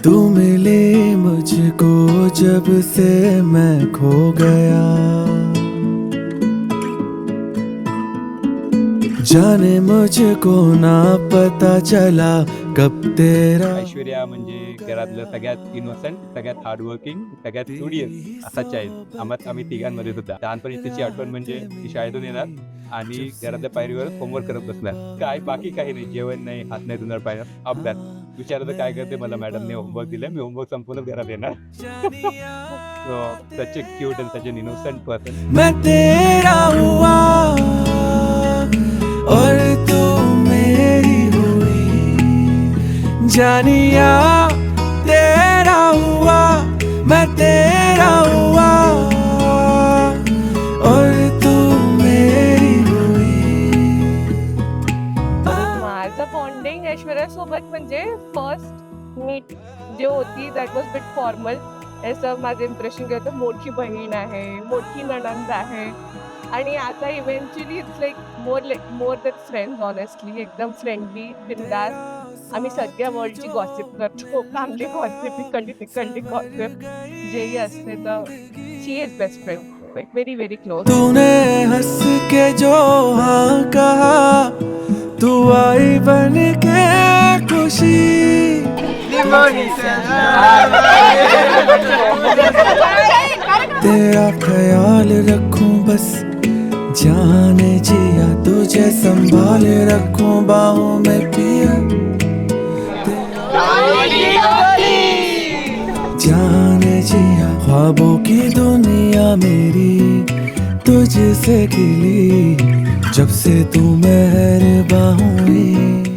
तू milli मुझको जब से मैं खो गया, जाने मुझको ना पता चला कब तेरा. ऐश्वर्या म्हणजे घरातलं सगळ्यात इनोसंट, सगळ्यात हार्डवर्किंग, सगळ्यात स्टुडियस असा चाइल्ड. आम्ही तिघांमध्ये सुद्धा लहानपणी तिची आठवण म्हणजे ती शाळेतून येणार आणि घरातल्या पायरीवर होमवर्क करत बसणार. काय बाकी काही नाही, जेवण नाही, हात नाही धुणार, पाय अभ्यास. विचारलं काय करते, मला मॅडमने होमवर्क दिलं, मी होमवर्क संपूनच घरात येणार. Such a cute and such an innocent person. मैं तेरा हुआ और तू मेरी हुई, जानिया तेरा हुआ, मैं तेरा हुआ और तू मेरी हुई. माझं बॉन्डिंग ऐश्वर्यासोबत म्हणजे फर्स्ट मीट जे होती दॅट वॉज बिट फॉर्मल. असं माझं इम्प्रेशन घेतं, मोठी बहीण आहे, मोठी नणंद आहे, आणि आता eventually it's like more than friends. Honestly एकदम फ्रेंडली, बिंदास. आम्ही सगळ्या वर्ल्डची गॉसिप करतो, फॅमिली गॉसिप, इकडली गॉसिप जेही असते. तर she is best friend, like very very close. तूने हंस के जो हाँ कहा, तू आई बन के खुशी, तेरा ख्याल रखूं बस जाने जिया, तुझे संभाल रखूं बाहों में पिया, जाने जिया ख्वाबों की दुनिया मेरी तुझसे खिली, जब से तू मेहरबान हुई.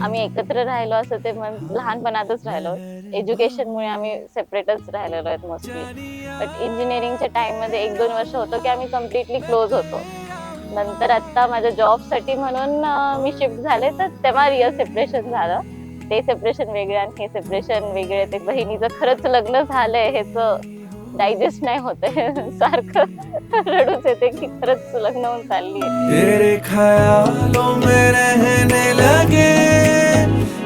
आम्ही एकत्र राहिलो असं ते लहानपणातच राहिलो. एज्युकेशनमुळे आम्ही सेपरेटच राहिलेलो आहेत मोस्टली. बट इंजिनिअरिंगच्या टाइममध्ये 1-2 वर्ष होतो की आम्ही कम्प्लिटली क्लोज होतो. नंतर आता माझ्या जॉबसाठी म्हणून मी शिफ्ट झाले, तर तेव्हा रिअल सेपरेशन झालं. ते सेपरेशन वेगळे आणि हे सेपरेशन वेगळे. ते बहिणीचं खरंच लग्न झालंय ह्याचं डायजेस्ट नाही होते, सारखं रडूच येते की खरंच लग्न होऊन चालली. तेरे ख्यालों में रहने लगे,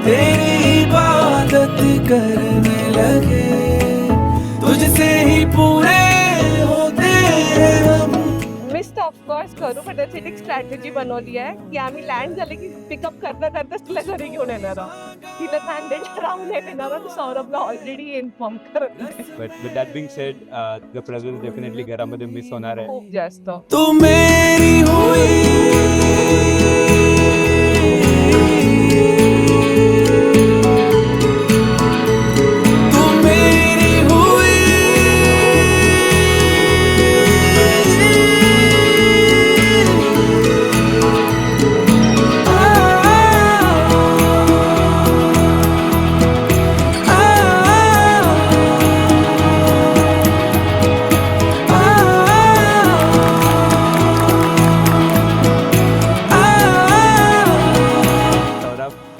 तेरी इबादत करने लगे, तुझसे ही पूरे होते हैं हम. मिस ऑफकोर्स करू, पण त्याची एक स्ट्रॅटेजी बनवली आहे की आम्ही लँड झाले की पिकअप करताच तिला घरी घेऊन येणार आहोत. तिला नांदेडला राहून येणार आहोत. सौरभला ऑलरेडी इन्फॉर्म करत आहे. But with that being said, the presence definitely घरामध्ये मिस होणार आहे. खूप जास्त. तू मेरी हुई, तू मेरी हुई,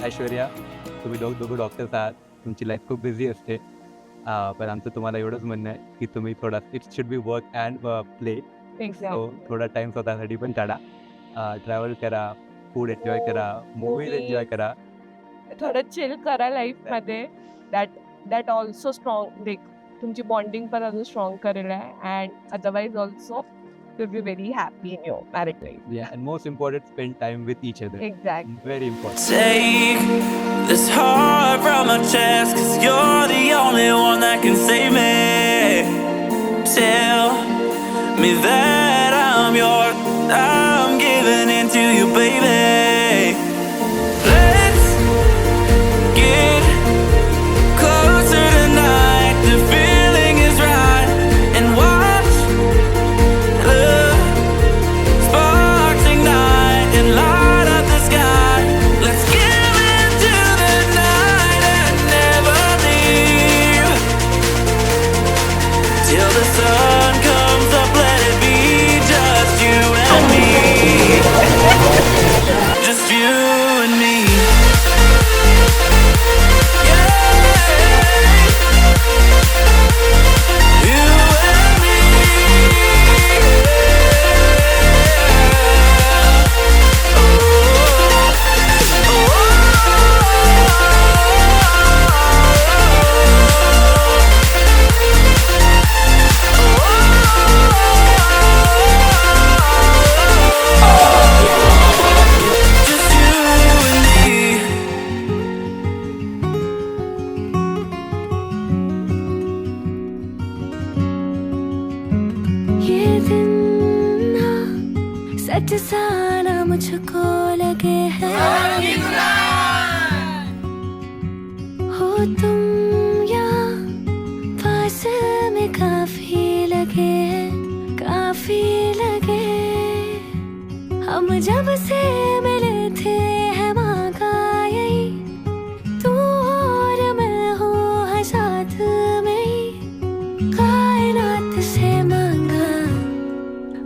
ऐश्वर्या, तुम्ही दोघं डॉक्टर्स आहात, तुमची लाईफ खूप बिझी असते, पण आमचं तुम्हाला एवढंच म्हणणं आहे की तुम्ही थोडा it should be work and play. So थोडा टाइम स्वतःसाठी पण काढा, ट्रॅव्हल करा, फूड एन्जॉय करा, मूवीज एन्जॉय करा, थोडं चिल करा लाईफ मध्ये. दॅट ऑल्सो स्ट्रॉंग, तुमची बॉन्डिंग पण अजून स्ट्रॉंग करेल आहे. And otherwise also you'll be very happy in your married life. Yeah, and most important, spend time with each other. Exactly. Very important. Take this heart from my chest, 'cause you're the only one that can save me. Tell me that I'm yours, I'm giving in to you, baby. Let's get closer tonight, the feeling is right, and watch love sparks ignite and light up the sky. Let's give into the night and never leave till the sun comes up. Let it be. तुम यहाँ pass में काफी लगे, काफी लगे। हम जब से मिले थे है मांगा यही, तू और मैं हूँ है साथ में ही। कायनात से मांगा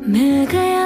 मिल गया